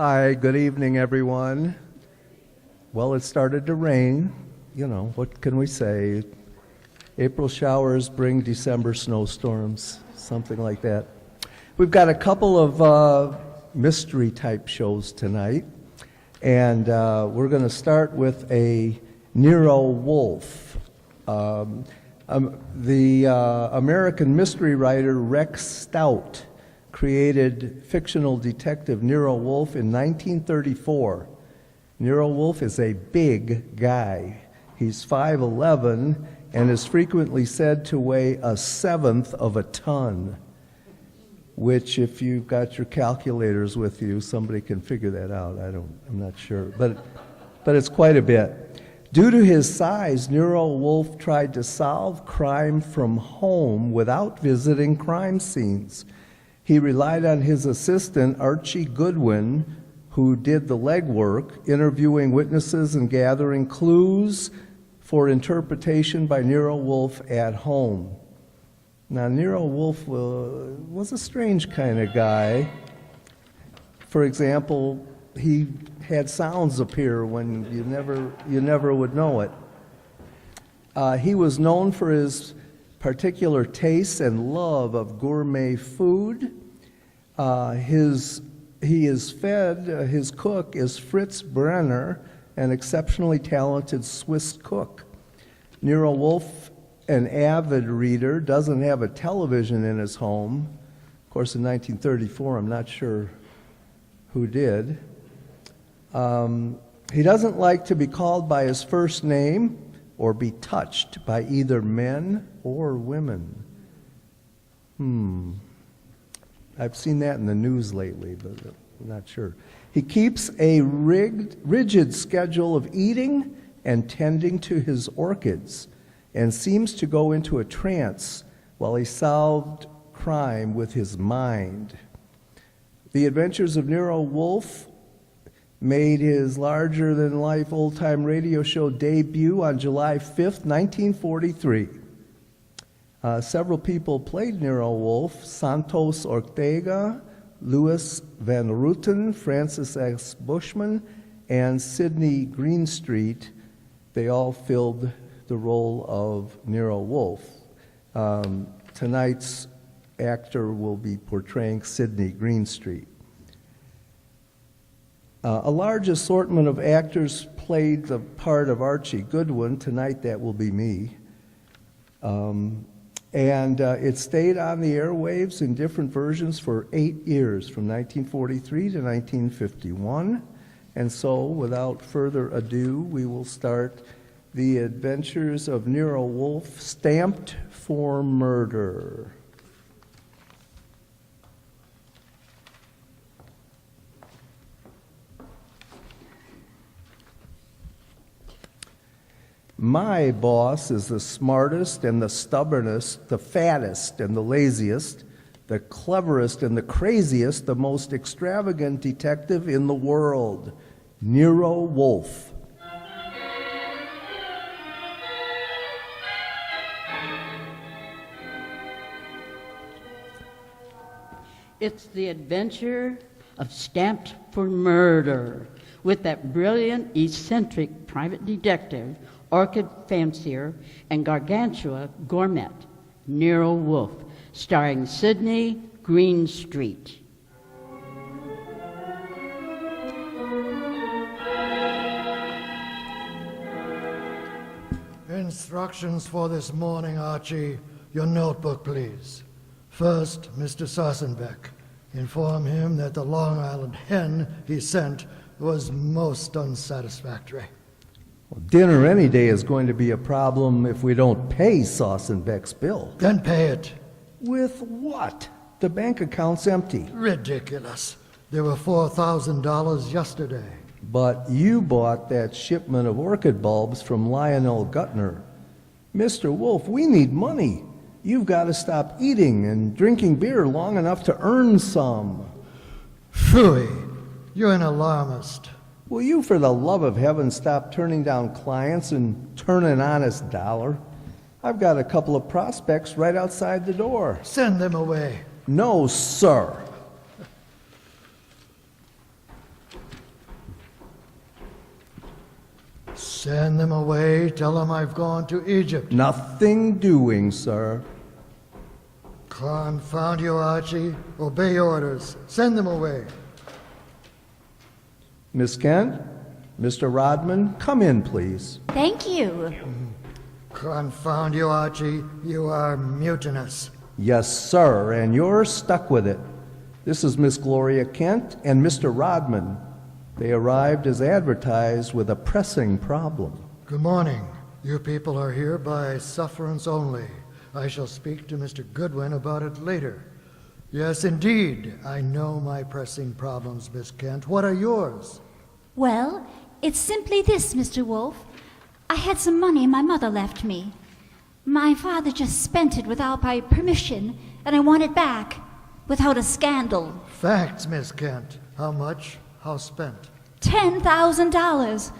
Hi, good evening, everyone. Well, it started to rain. You know, what can we say? April showers bring December snowstorms, something like that. We've got a couple of mystery-type shows tonight, and we're going to start with a Nero Wolfe. The American mystery writer Rex Stout created fictional detective Nero Wolfe in 1934. Nero Wolfe is a big guy. He's 5'11" and is frequently said to weigh 1/7 of a ton, which if you've got your calculators with you, somebody can figure that out. I'm not sure, but it's quite a bit. Due to his size, Nero Wolfe tried to solve crime from home without visiting crime scenes. He relied on his assistant, Archie Goodwin, who did the legwork, interviewing witnesses and gathering clues for interpretation by Nero Wolfe at home. Now, Nero Wolfe was a strange kind of guy. For example, he had sounds appear when you never would know it. He was known for his particular tastes and love of gourmet food. His cook is Fritz Brenner, an exceptionally talented Swiss cook. Nero Wolfe, an avid reader, doesn't have a television in his home. Of course, in 1934, I'm not sure who did. He doesn't like to be called by his first name or be touched by either men or women. I've seen that in the news lately, but I'm not sure. He keeps a rigid schedule of eating and tending to his orchids, and seems to go into a trance while he solved crime with his mind. The Adventures of Nero Wolfe made his larger-than-life old-time radio show debut on July 5th, 1943. Several people played Nero Wolfe: Santos Ortega, Louis Van Rooten, Francis S. Bushman, and Sidney Greenstreet. They all filled the role of Nero Wolfe. Tonight's actor will be portraying Sidney Greenstreet. A large assortment of actors played the part of Archie Goodwin. Tonight that will be me. It stayed on the airwaves in different versions for 8 years, from 1943 to 1951. And so, without further ado, we will start The Adventures of Nero Wolfe, Stamped for Murder. My boss is the smartest and the stubbornest, the fattest and the laziest, the cleverest and the craziest, the most extravagant detective in the world, Nero Wolfe. It's the adventure of Stamped for Murder with that brilliant, eccentric private detective, orchid fancier, and gargantua gourmet, Nero Wolfe, starring Sidney Greenstreet. Instructions for this morning, Archie. Your notebook, please. First, Mr. Sossenbeck. Inform him that the Long Island hen he sent was most unsatisfactory. Well, dinner any day is going to be a problem if we don't pay Sossenbeck's bill. Then pay it. With what? The bank account's empty. Ridiculous. There were $4,000 yesterday. But you bought that shipment of orchid bulbs from Lionel Gutner. Mr. Wolfe, we need money. You've got to stop eating and drinking beer long enough to earn some. Phooey, you're an alarmist. Will you, for the love of heaven, stop turning down clients and turn an honest dollar? I've got a couple of prospects right outside the door. Send them away. No, sir. Send them away. Tell them I've gone to Egypt. Nothing doing, sir. Confound you, Archie. Obey orders. Send them away. Miss Kent, Mr. Rodman, come in, please. Thank you. Confound you, Archie. You are mutinous. Yes, sir, and you're stuck with it. This is Miss Gloria Kent and Mr. Rodman. They arrived as advertised with a pressing problem. Good morning. You people are here by sufferance only. I shall speak to Mr. Goodwin about it later. Yes, indeed. I know my pressing problems, Miss Kent. What are yours? Well, it's simply this, Mr. Wolfe. I had some money my mother left me. My father just spent it without my permission, and I want it back, without a scandal. Facts, Miss Kent. How much? How spent? $10,000.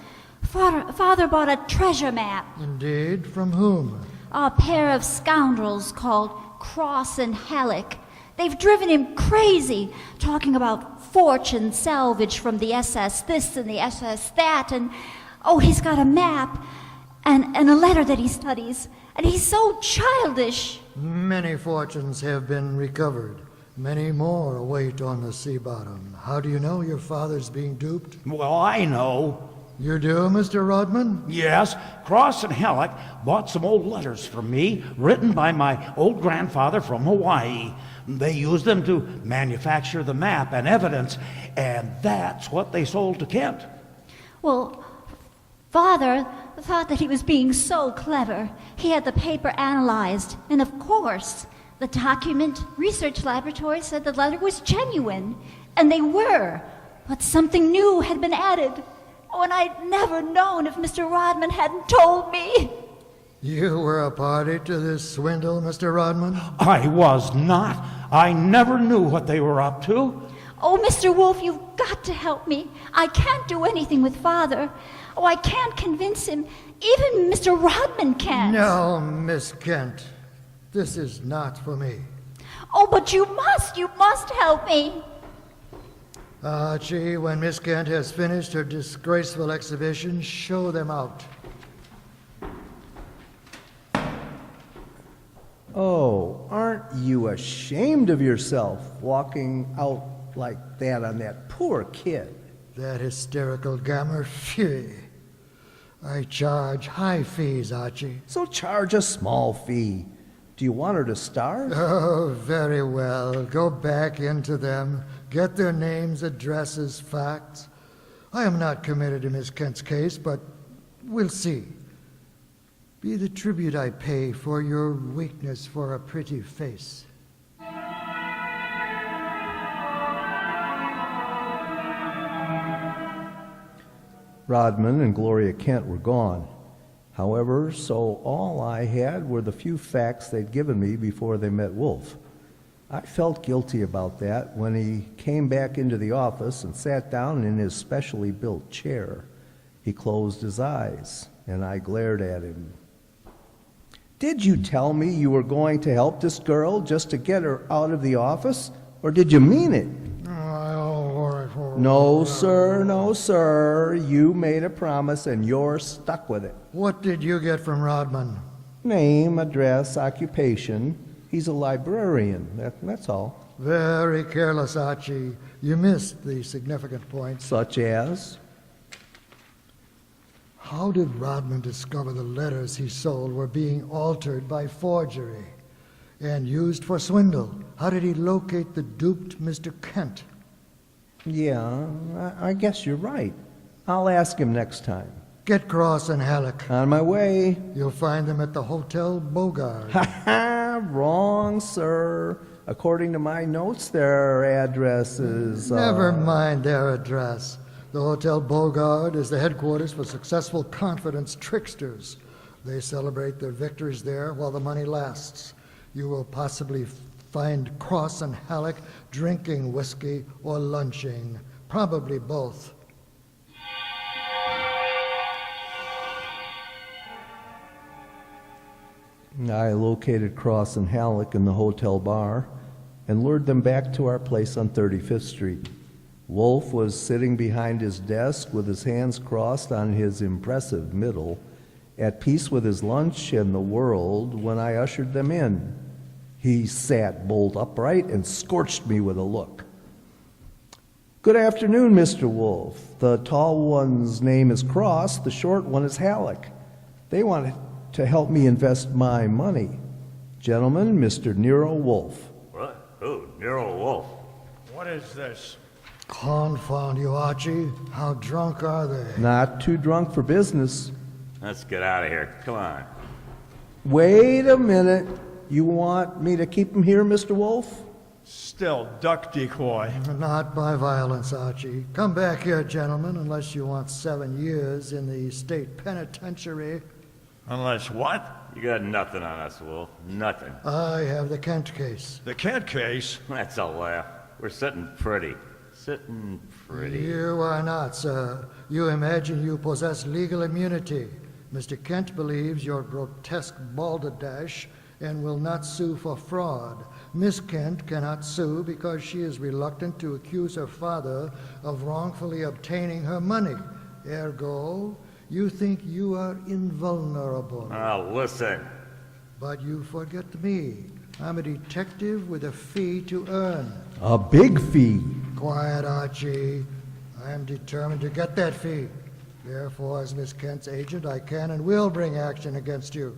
Father bought a treasure map. Indeed. From whom? A pair of scoundrels called Cross and Halleck. They've driven him crazy, talking about fortune salvage from the SS this and the SS that, and he's got a map and a letter that he studies, and he's so childish. Many fortunes have been recovered. Many more await on the sea bottom. How do you know your father's being duped? Well, I know. You do, Mr. Rodman? Yes, Cross and Halleck bought some old letters from me, written by my old grandfather from Hawaii. They used them to manufacture the map and evidence, and that's what they sold to Kent. Well, Father thought that he was being so clever. He had the paper analyzed, and of course, the document research laboratory said the letter was genuine, and they were, but something new had been added. And I'd never known if Mr. Rodman hadn't told me. You were a party to this swindle, Mr. Rodman? I was not. I never knew what they were up to. Oh, Mr. Wolfe, you've got to help me. I can't do anything with Father. Oh, I can't convince him. Even Mr. Rodman can't. No, Miss Kent. This is not for me. Oh, but you must help me. Archie, when Miss Kent has finished her disgraceful exhibition, show them out. Oh, aren't you ashamed of yourself walking out like that on that poor kid? That hysterical gammer, phew. I charge high fees, Archie. So charge a small fee. Do you want her to starve? Oh, very well. Go back into them. Get their names, addresses, facts. I am not committed to Miss Kent's case, but we'll see. Be the tribute I pay for your weakness for a pretty face. Rodman and Gloria Kent were gone. However, so all I had were the few facts they'd given me before they met Wolfe. I felt guilty about that when he came back into the office and sat down in his specially built chair. He closed his eyes, and I glared at him. Did you tell me you were going to help this girl just to get her out of the office, or did you mean it? No, sir, no, sir. You made a promise, and you're stuck with it. What did you get from Rodman? Name, address, occupation. He's a librarian, that's all. Very careless, Archie. You missed the significant points. Such as? How did Rodman discover the letters he sold were being altered by forgery and used for swindle? How did he locate the duped Mr. Kent? Yeah, I guess you're right. I'll ask him next time. Get Cross and Halleck. On my way. You'll find them at the Hotel Bogart. Ha ha! Wrong, sir. According to my notes, their address is... Never mind their address. The Hotel Bogart is the headquarters for successful confidence tricksters. They celebrate their victories there while the money lasts. You will possibly find Cross and Halleck drinking whiskey or lunching, probably both. I located Cross and Halleck in the hotel bar and lured them back to our place on 35th Street. Wolfe was sitting behind his desk with his hands crossed on his impressive middle, at peace with his lunch and the world when I ushered them in. He sat bolt upright and scorched me with a look. "Good afternoon, Mr. Wolfe. The tall one's name is Cross, the short one is Halleck. They want to help me invest my money. Gentlemen, Mr. Nero Wolfe." What? Who? Nero Wolfe. What is this? Confound you, Archie. How drunk are they? Not too drunk for business. Let's get out of here. Come on. Wait a minute. You want me to keep him here, Mr. Wolfe? Still duck decoy. Not by violence, Archie. Come back here, gentlemen, unless you want 7 years in the state penitentiary. Unless what? You got nothing on us, Wolf. Nothing. I have the Kent case. The Kent case? That's a laugh. We're sitting pretty. Sitting pretty. You are not, sir. You imagine you possess legal immunity. Mr. Kent believes you're grotesque balderdash and will not sue for fraud. Miss Kent cannot sue because she is reluctant to accuse her father of wrongfully obtaining her money. Ergo, you think you are invulnerable. Now listen. But you forget me. I'm a detective with a fee to earn. A big fee. Quiet, Archie. I am determined to get that fee. Therefore, as Miss Kent's agent, I can and will bring action against you.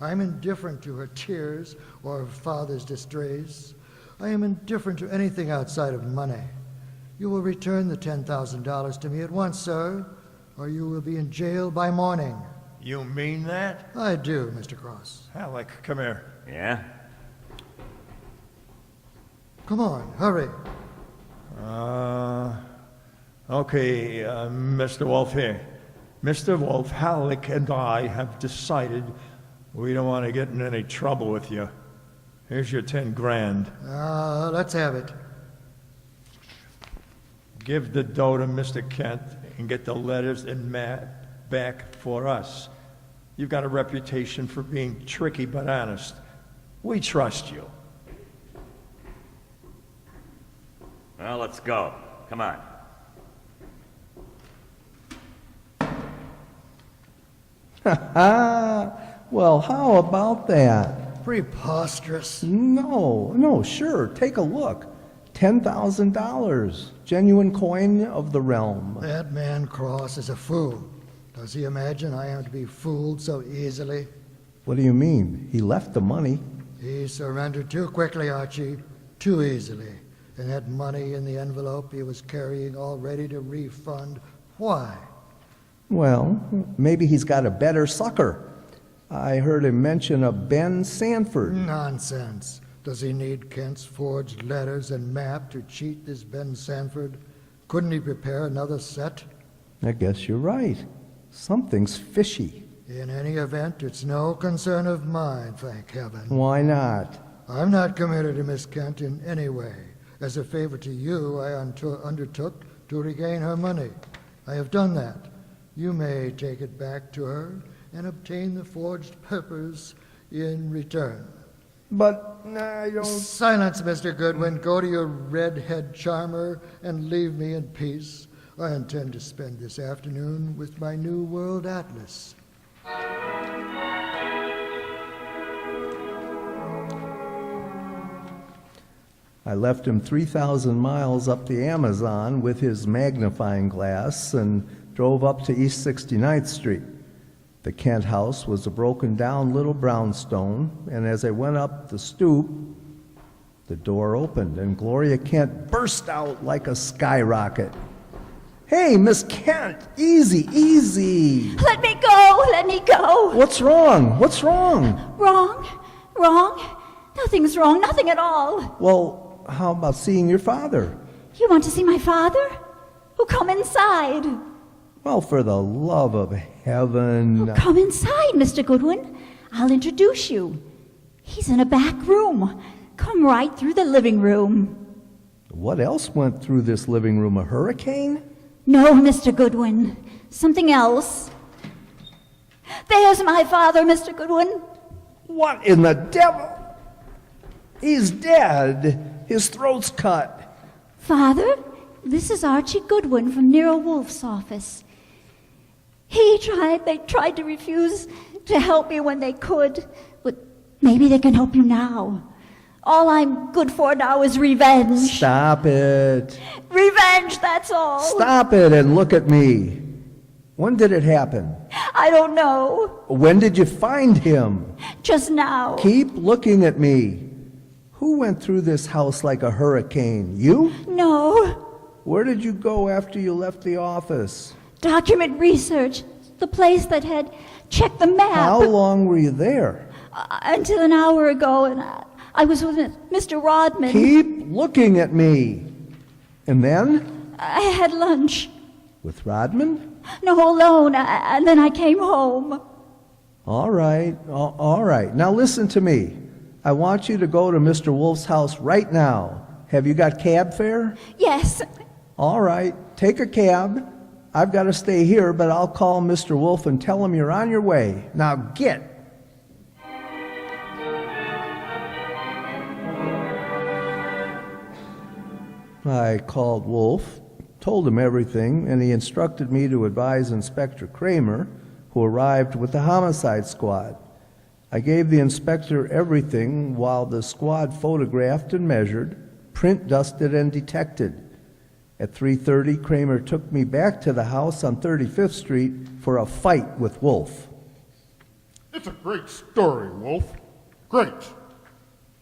I'm indifferent to her tears or her father's disgrace. I am indifferent to anything outside of money. You will return the $10,000 to me at once, sir, or you will be in jail by morning. You mean that? I do, Mr. Cross. Halleck, come here. Yeah? Come on, hurry. Okay, Mr. Wolfe here. Mr. Wolfe, Halleck and I have decided we don't want to get in any trouble with you. Here's your 10 grand. Let's have it. Give the dough to Mr. Kent and get the letters and map back for us. You've got a reputation for being tricky but honest. We trust you. Well, let's go. Come on. Well, how about that? Preposterous. No, sure. Take a look. $10,000. Genuine coin of the realm. That man Cross is a fool. Does he imagine I am to be fooled so easily? What do you mean? He left the money. He surrendered too quickly, Archie. Too easily. And that money in the envelope he was carrying all ready to refund. Why? Well, maybe he's got a better sucker. I heard him mention a Ben Sanford. Nonsense. Does he need Kent's forged letters and map to cheat this Ben Sanford? Couldn't he prepare another set? I guess you're right. Something's fishy. In any event, it's no concern of mine, thank heaven. Why not? I'm not committed to Miss Kent in any way. As a favor to you, I undertook to regain her money. I have done that. You may take it back to her and obtain the forged papers in return. But I don't... Silence, Mr. Goodwin. Go to your redhead charmer and leave me in peace. I intend to spend this afternoon with my New World Atlas. I left him 3,000 miles up the Amazon with his magnifying glass and drove up to East 69th Street. The Kent house was a broken-down little brownstone, and as I went up the stoop, the door opened, and Gloria Kent burst out like a skyrocket. "Hey, Miss Kent, easy, easy." Let me go! Let me go! What's wrong? What's wrong? Wrong? Wrong? Nothing's wrong, nothing at all. Well, how about seeing your father? You want to see my father? Oh, come inside. Well, for the love of heaven. Oh, come inside, Mr. Goodwin. I'll introduce you. He's in a back room. Come right through the living room. What else went through this living room? A hurricane? No, Mr. Goodwin. Something else. There's my father, Mr. Goodwin. What in the devil? He's dead. His throat's cut. Father? This is Archie Goodwin from Nero Wolfe's office. They tried to refuse to help me when they could, but maybe they can help you now. All I'm good for now is revenge. Stop it. Revenge, that's all. Stop it and look at me. When did it happen? I don't know. When did you find him? Just now. Keep looking at me. Who went through this house like a hurricane? You? No. Where did you go after you left the office? Document research. The place that had checked the map. How long were you there? Until an hour ago, and I was with Mr. Rodman. Keep looking at me. And then? I had lunch. With Rodman? No, alone, and then I came home. All right, all right. Now listen to me. I want you to go to Mr. Wolfe's house right now. Have you got cab fare? Yes. All right, take a cab. I've got to stay here, but I'll call Mr. Wolfe and tell him you're on your way. Now get. I called Wolfe, told him everything, and he instructed me to advise Inspector Kramer, who arrived with the homicide squad. I gave the inspector everything while the squad photographed and measured, print dusted and detected. At 3:30, Kramer took me back to the house on 35th Street for a fight with Wolfe. It's a great story, Wolfe. Great.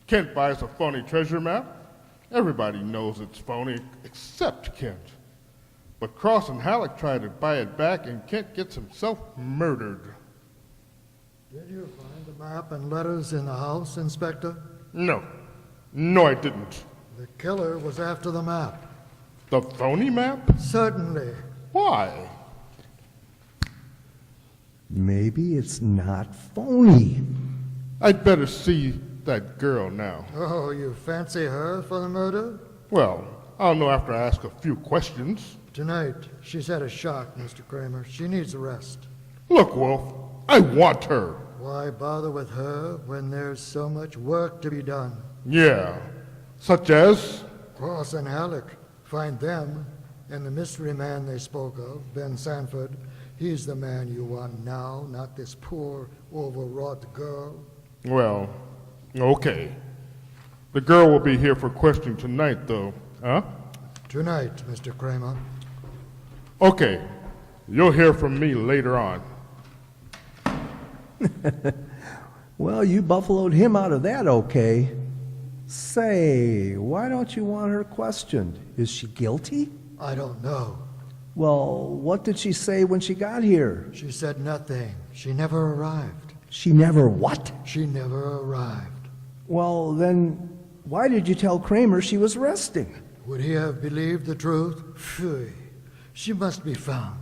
Kent buys a phony treasure map. Everybody knows it's phony, except Kent. But Cross and Halleck try to buy it back, and Kent gets himself murdered. Did you find the map and letters in the house, Inspector? No. No, I didn't. The killer was after the map. The phony map? Certainly. Why? Maybe it's not phony. I'd better see that girl now. Oh, you fancy her for the murder? Well, I'll know after I ask a few questions. Tonight, she's had a shock, Mr. Kramer. She needs a rest. Look, Wolfe, I want her. Why bother with her when there's so much work to be done? Yeah. Such as? Cross and Halleck. Find them, and the mystery man they spoke of, Ben Sanford. He's the man you want now, not this poor, overwrought girl. Well, okay. The girl will be here for questioning tonight, though. Huh? Tonight, Mr. Kramer. Okay. You'll hear from me later on. Well, you buffaloed him out of that, okay. Say, why don't you want her questioned? Is she guilty? I don't know. Well, what did she say when she got here? She said nothing. She never arrived. She never what? She never arrived. Well, then, why did you tell Kramer she was resting? Would he have believed the truth? Phew. She must be found.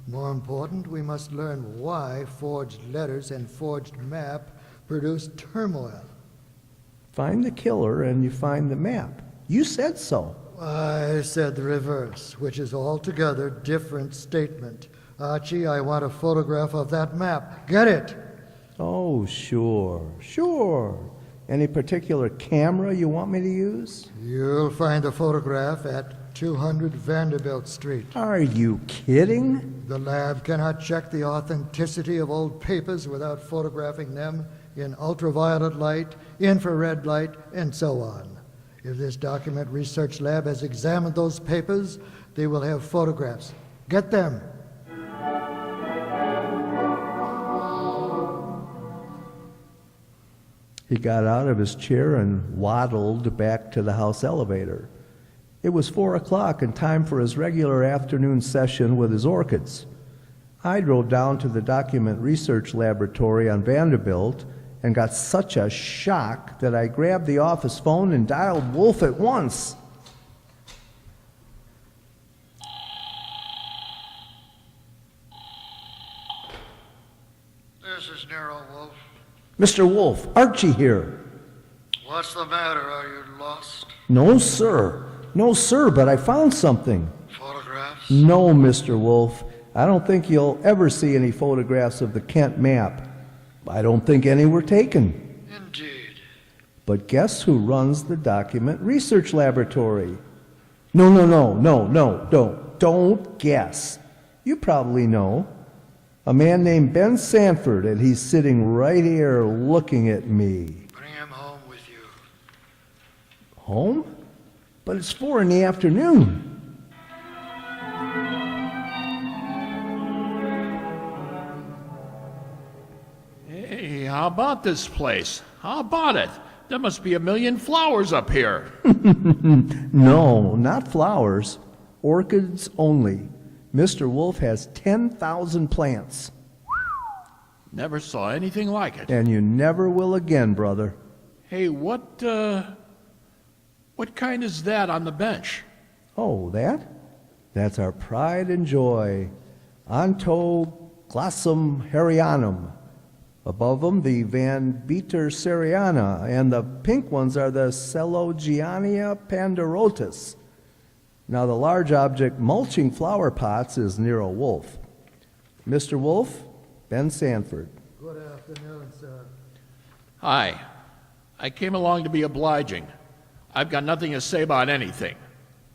More important, we must learn why forged letters and forged map produced turmoil. Find the killer and you find the map. You said so. I said the reverse, which is altogether different statement. Archie, I want a photograph of that map. Get it? Oh, sure. Any particular camera you want me to use? You'll find the photograph at 200 Vanderbilt Street. Are you kidding? The lab cannot check the authenticity of old papers without photographing them in ultraviolet light, infrared light, and so on. If this document research lab has examined those papers, they will have photographs. Get them. He got out of his chair and waddled back to the house elevator. It was 4 o'clock and time for his regular afternoon session with his orchids. I drove down to the document research laboratory on Vanderbilt and got such a shock that I grabbed the office phone and dialed Wolfe at once. This is Nero Wolfe. Mr. Wolfe, Archie here. What's the matter? Are you lost? No, sir. No, sir, but I found something. Photographs? No, Mr. Wolfe. I don't think you'll ever see any photographs of the Kent map. I don't think any were taken. Indeed. But guess who runs the document research laboratory? Don't guess. You probably know. A man named Ben Sanford, and he's sitting right here looking at me. Bring him home with you. Home? But it's 4 in the afternoon. Hey, how about this place? How about it? There must be a million flowers up here. No, not flowers. Orchids only. Mr. Wolfe has 10,000 plants. Never saw anything like it. And you never will again, brother. Hey, what kind is that on the bench? Oh, that? That's our pride and joy. Ontoglossum harryanum. Above them, the Van Beter seriana, and the pink ones are the Celogiania panderotus. Now, the large object mulching flower pots is Nero Wolfe. Mr. Wolfe, Ben Sanford. Good afternoon, sir. Hi. I came along to be obliging. I've got nothing to say about anything.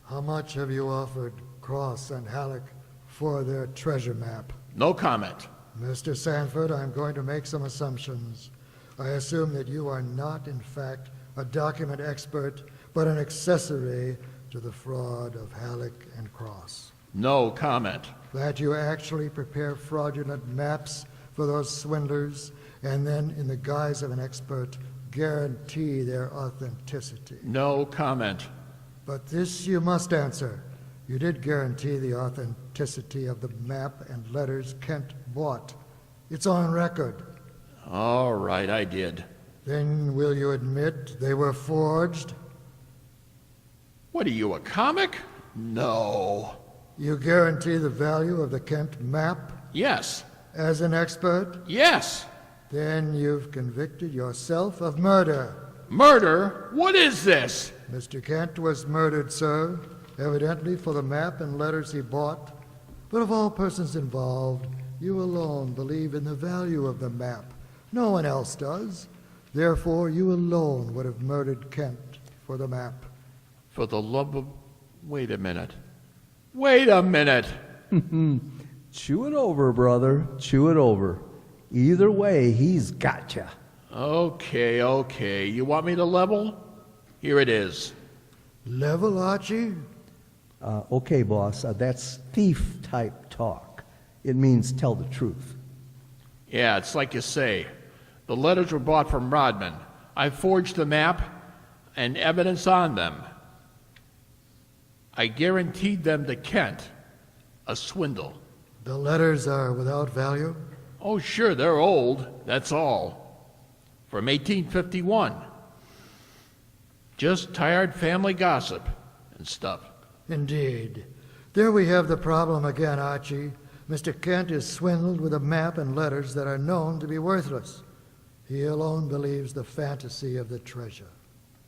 How much have you offered Cross and Halleck for their treasure map? No comment. Mr. Sanford, I'm going to make some assumptions. I assume that you are not, in fact, a document expert, but an accessory to the fraud of Halleck and Cross. No comment. That you actually prepare fraudulent maps for those swindlers, and then, in the guise of an expert, guarantee their authenticity. No comment. But this you must answer. You did guarantee the authenticity of the map and letters Kent bought. It's on record. All right, I did. Then will you admit they were forged? What are you, a comic? No. You guarantee the value of the Kent map? Yes. As an expert? Yes. Then you've convicted yourself of murder. Murder? What is this? Mr. Kent was murdered, sir, evidently for the map and letters he bought. But of all persons involved, you alone believe in the value of the map. No one else does. Therefore, you alone would have murdered Kent for the map. For the love of... Wait a minute. Wait a minute. Chew it over, brother. Chew it over. Either way, he's got you. Okay. You want me to level? Here it is. Level, Archie? Okay, boss. That's thief-type talk. It means tell the truth. Yeah, it's like you say. The letters were bought from Rodman. I forged the map and evidence on them. I guaranteed them to Kent. A swindle. The letters are without value? Oh, sure, they're old. That's all. From 1851. Just tired family gossip and stuff. Indeed. There we have the problem again, Archie. Mr. Kent is swindled with a map and letters that are known to be worthless. He alone believes the fantasy of the treasure.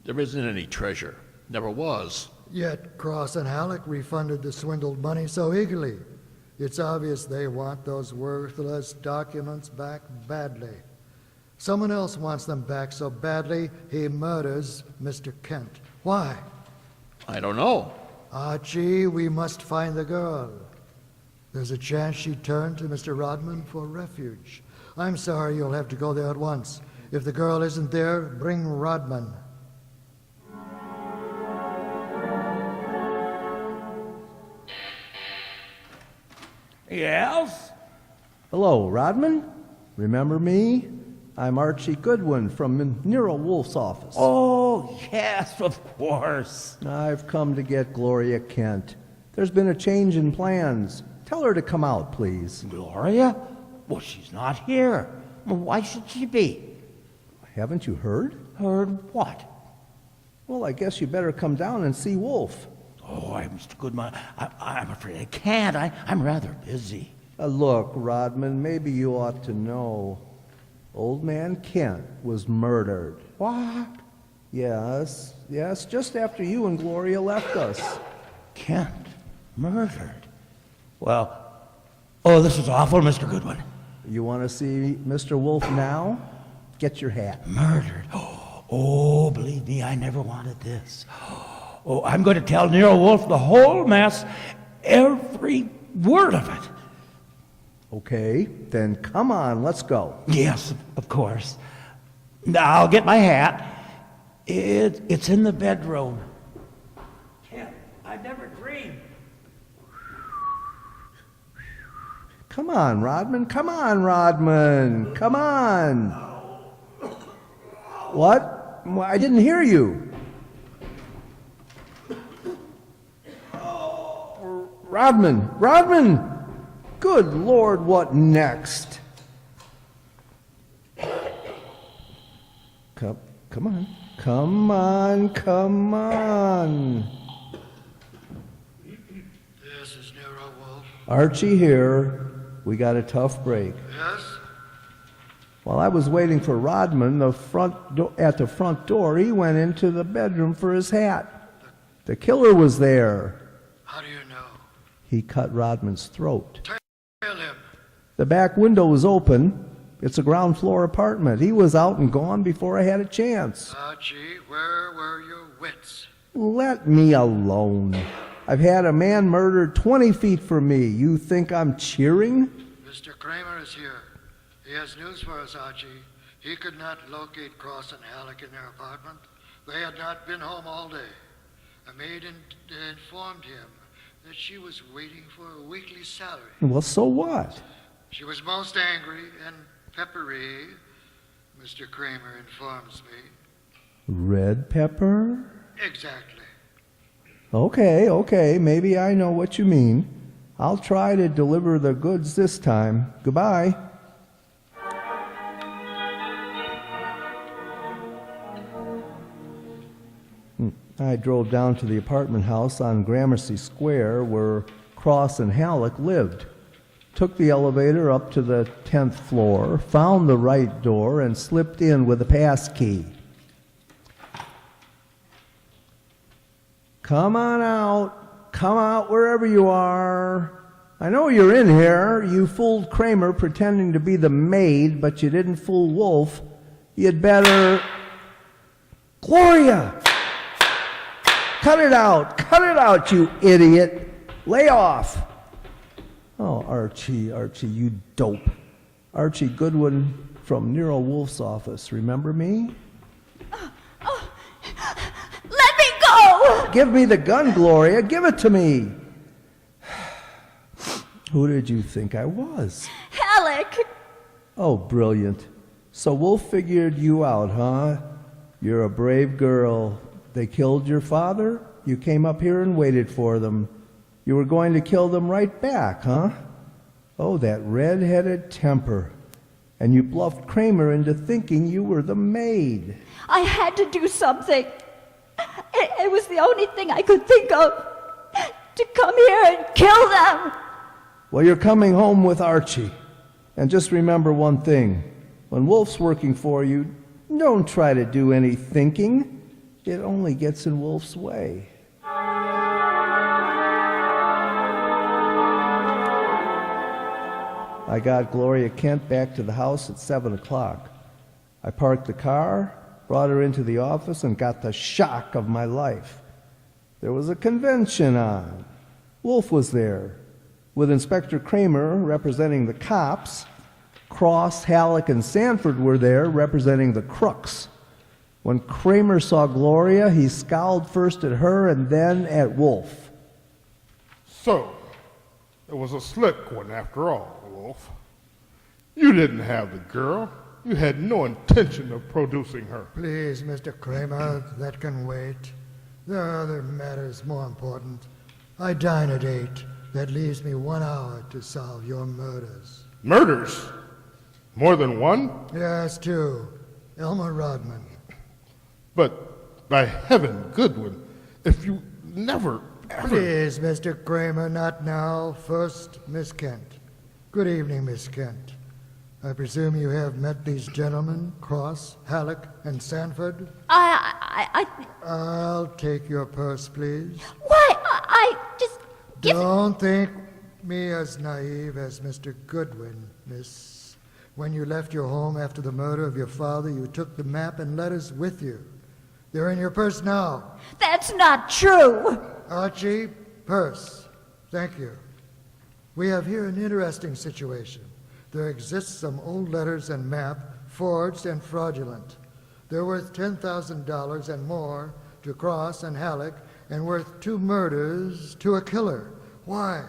There isn't any treasure. Never was. Yet Cross and Halleck refunded the swindled money so eagerly. It's obvious they want those worthless documents back badly. Someone else wants them back so badly he murders Mr. Kent. Why? I don't know. Archie, we must find the girl. There's a chance she turned to Mr. Rodman for refuge. I'm sorry, you'll have to go there at once. If the girl isn't there, bring Rodman. Yes? Hello, Rodman. Remember me? I'm Archie Goodwin from Nero Wolfe's office. Oh, yes, of course. I've come to get Gloria Kent. There's been a change in plans. Tell her to come out, please. Gloria? Well, she's not here. Well, why should she be? Haven't you heard? Heard what? Well, I guess you better come down and see Wolfe. Oh, Mr. Goodman, I'm afraid I can't. I'm rather busy. Look, Rodman, maybe you ought to know. Old man Kent was murdered. What? Yes, just after you and Gloria left us. Kent? Murdered? Well, oh, this is awful, Mr. Goodwin. You want to see Mr. Wolfe now? Get your hat. Murdered? Oh, believe me, I never wanted this. Oh, I'm going to tell Nero Wolfe the whole mess, every word of it. Okay, then come on, let's go. Yes, of course. Now, I'll get my hat. It's in the bedroom. Kent, I never dreamed. Come on, Rodman. Come on, Rodman. Come on. What? Well, I didn't hear you. Rodman. Rodman. Good Lord, what next? Come on. Come on, come on. This is Nero Wolfe. Archie here. We got a tough break. Yes? While I was waiting for Rodman at the front door, he went into the bedroom for his hat. The killer was there. How do you know? He cut Rodman's throat. Tell him. The back window was open. It's a ground floor apartment. He was out and gone before I had a chance. Archie, where were your wits? Let me alone. I've had a man murdered 20 feet from me. You think I'm cheering? Mr. Kramer is here. He has news for us, Archie. He could not locate Cross and Halleck in their apartment. They had not been home all day. A maid informed him that she was waiting for a weekly salary. Well, so what? She was most angry and peppery, Mr. Kramer informs me. Red pepper? Exactly. Okay, maybe I know what you mean. I'll try to deliver the goods this time. Goodbye. I drove down to the apartment house on Gramercy Square where Cross and Halleck lived. Took the elevator up to the 10th floor, found the right door, and slipped in with a pass key. Come on out. Come out wherever you are. I know you're in here. You fooled Kramer pretending to be the maid, but you didn't fool Wolfe. You'd better... Gloria! Cut it out, you idiot. Lay off. Oh, Archie, you dope. Archie Goodwin from Nero Wolfe's office. Remember me? Let me go! Give me the gun, Gloria. Give it to me. Who did you think I was? Halleck! Oh, brilliant. So Wolfe figured you out, huh? You're a brave girl. They killed your father? You came up here and waited for them. You were going to kill them right back, huh? Oh, that red-headed temper. And you bluffed Kramer into thinking you were the maid. I had to do something. It was the only thing I could think of. To come here and kill them. Well, you're coming home with Archie. And just remember one thing. When Wolfe's working for you, don't try to do any thinking. It only gets in Wolfe's way. I got Gloria Kent back to the house at 7 o'clock. I parked the car, brought her into the office, and got the shock of my life. There was a convention on. Wolfe was there, with Inspector Kramer representing the cops. Cross, Halleck, and Sanford were there representing the crooks. When Kramer saw Gloria, he scowled first at her and then at Wolfe. So, it was a slick one after all, Wolfe. You didn't have the girl. You had no intention of producing her. Please, Mr. Kramer, that can wait. There are other matters more important. I dine at 8. That leaves me 1 hour to solve your murders. Murders? More than one? Yes, 2. Elmer Rodman. But by heaven, Goodwin, if you never ever... Please, Mr. Kramer, not now. First, Miss Kent. Good evening, Miss Kent. I presume you have met these gentlemen, Cross, Halleck, and Sanford? I'll take your purse, please. Why? I just... Don't think me as naive as Mr. Goodwin, miss. When you left your home after the murder of your father, you took the map and letters with you. They're in your purse now. That's not true. Archie, purse. Thank you. We have here an interesting situation. There exists some old letters and map, forged and fraudulent. They're worth $10,000 and more to Cross and Halleck, and worth 2 murders to a killer. Why?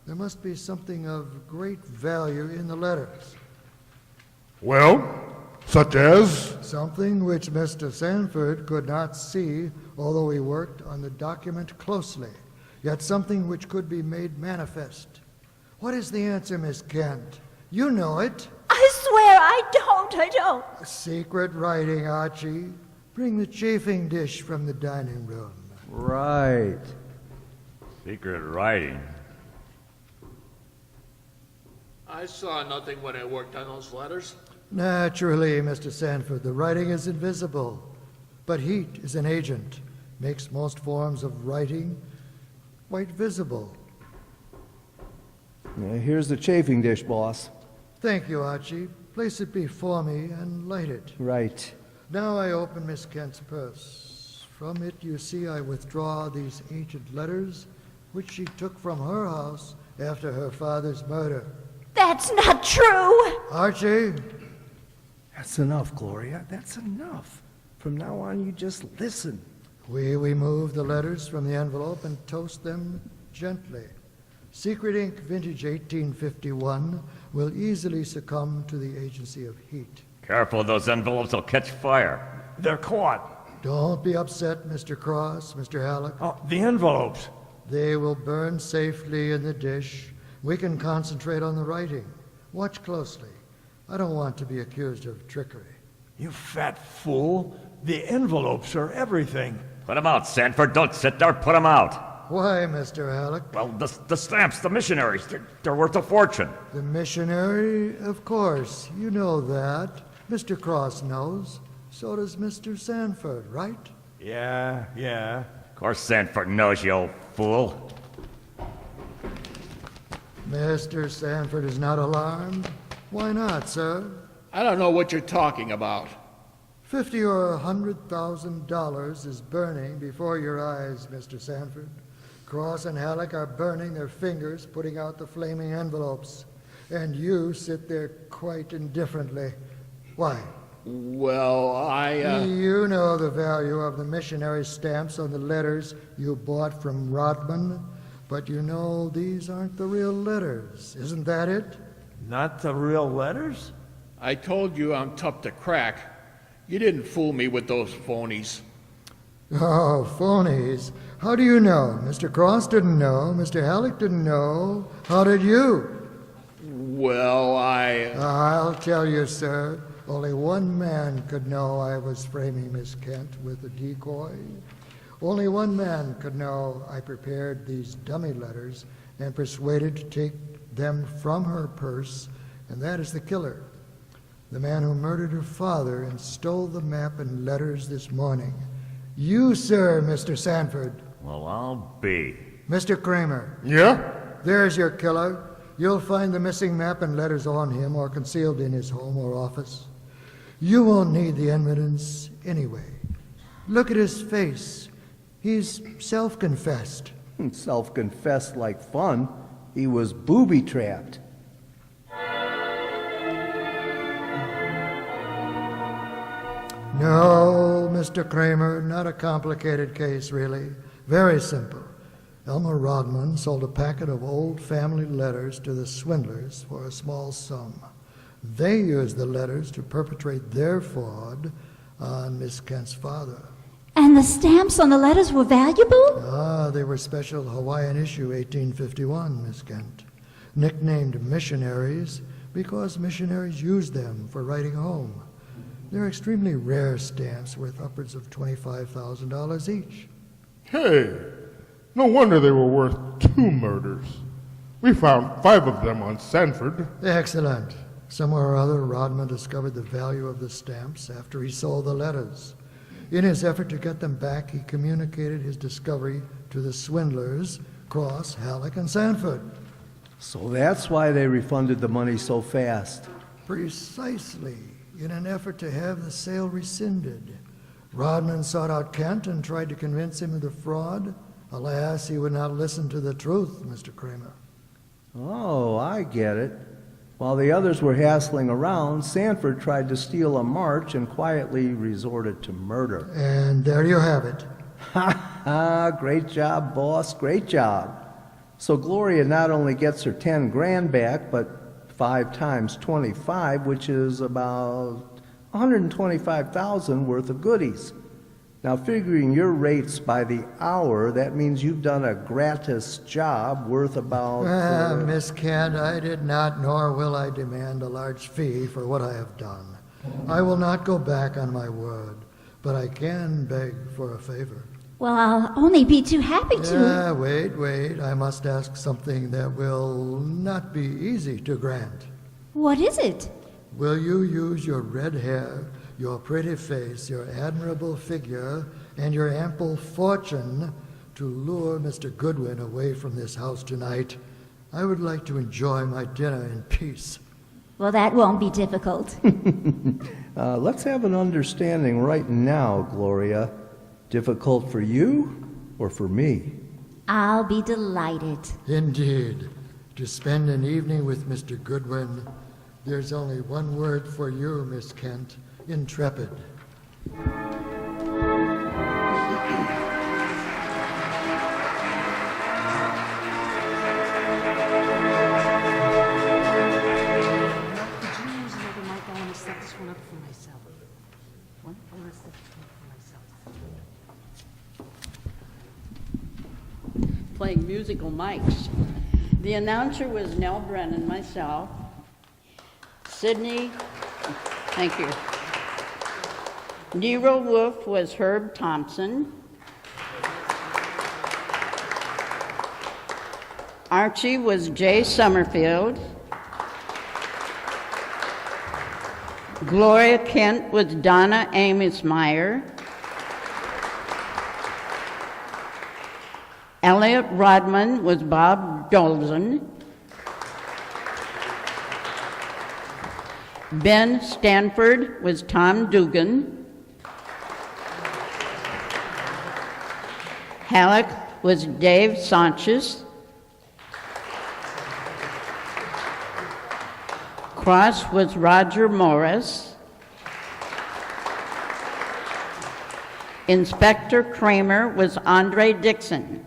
There must be something of great value in the letters. Well, such as? Something which Mr. Sanford could not see, although he worked on the document closely, yet something which could be made manifest. What is the answer, Miss Kent? You know it. I swear I don't. Secret writing, Archie. Bring the chafing dish from the dining room. Right. Secret writing. I saw nothing when I worked on those letters. Naturally, Mr. Sanford, the writing is invisible. But heat is an agent, makes most forms of writing quite visible. Now, here's the chafing dish, boss. Thank you, Archie. Place it before me and light it. Right. Now I open Miss Kent's purse. From it, you see, I withdraw these ancient letters, which she took from her house after her father's murder. That's not true. Archie, That's enough, Gloria. That's enough. From now on, you just listen. we remove the letters from the envelope and toast them gently. Secret ink vintage 1851 will easily succumb to the agency of heat. Careful, those envelopes will catch fire. They're caught. Don't be upset, Mr. Cross, Mr. Halleck. Oh, the envelopes. They will burn safely in the dish. We can concentrate on the writing. Watch closely. I don't want to be accused of trickery. You fat fool. The envelopes are everything. Put 'em out, Sanford. Don't sit there. Put 'em out. Why, Mr. Halleck? Well, the stamps, the missionaries, they're worth a fortune. The missionary, of course. You know that. Mr. Cross knows. So does Mr. Sanford, right? Yeah. Of course Sanford knows, you old fool. Mr. Sanford is not alarmed. Why not, sir? I don't know what you're talking about. $50,000 or $100,000 is burning before your eyes, Mr. Sanford. Cross and Halleck are burning their fingers, putting out the flaming envelopes. And you sit there quite indifferently. Why? Well, You know the value of the missionary stamps on the letters you bought from Rodman, but you know these aren't the real letters. Isn't that it? Not the real letters? I told you I'm tough to crack. You didn't fool me with those phonies. Oh, phonies. How do you know? Mr. Cross didn't know. Mr. Halleck didn't know. How did you? Well, I'll tell you, sir. Only one man could know I was framing Miss Kent with a decoy. Only one man could know I prepared these dummy letters and persuaded to take them from her purse, and that is the killer. The man who murdered her father and stole the map and letters this morning. You, sir, Mr. Sanford. Well, I'll be. Mr. Kramer, Yeah? there's your killer. You'll find the missing map and letters on him or concealed in his home or office. You won't need the evidence anyway. Look at his face. He's self-confessed. Self-confessed like fun. He was booby-trapped. No, Mr. Kramer, not a complicated case, really. Very simple. Elmer Rodman sold a packet of old family letters to the swindlers for a small sum. They used the letters to perpetrate their fraud on Miss Kent's father. And the stamps on the letters were valuable? They were special Hawaiian issue 1851, Miss Kent. Nicknamed missionaries because missionaries used them for writing home. They're extremely rare stamps worth upwards of $25,000 each. Hey, no wonder they were worth 2 murders. We found 5 of them on Sanford. Excellent. Somewhere or other, Rodman discovered the value of the stamps after he sold the letters. In his effort to get them back, he communicated his discovery to the swindlers, Cross, Halleck, and Sanford. So that's why they refunded the money so fast. Precisely, in an effort to have the sale rescinded. Rodman sought out Kent and tried to convince him of the fraud. Alas, he would not listen to the truth, Mr. Kramer. Oh, I get it. While the others were hassling around, Sanford tried to steal a march and quietly resorted to murder. And there you have it. Ha ha, great job, boss, great job. So Gloria not only gets her 10 grand back, but 5 times 25, which is about 125,000 worth of goodies. Now, figuring your rates by the hour, that means you've done a gratis job worth about... Miss Kent, I did not, nor will I demand a large fee for what I have done. I will not go back on my word, but I can beg for a favor. Well, I'll only be too happy to. Wait. I must ask something that will not be easy to grant. What is it? Will you use your red hair, your pretty face, your admirable figure, and your ample fortune to lure Mr. Goodwin away from this house tonight? I would like to enjoy my dinner in peace. Well, that won't be difficult. Let's have an understanding right now, Gloria. Difficult for you or for me? I'll be delighted. Indeed. To spend an evening with Mr. Goodwin, there's only one word for you, Miss Kent. Intrepid. Playing musical mics. The announcer was Nell Brennan, myself. Sydney, thank you. Nero Wolfe was Herb Thompson. Archie was Jay Summerfield. Gloria Kent was Donna Amesmeyer. Elliot Rodman was Bob Dolzen. Ben Stanford was Tom Dugan. Halleck was Dave Sanchez. Cross was Roger Morris. Inspector Kramer was Andre Dixon.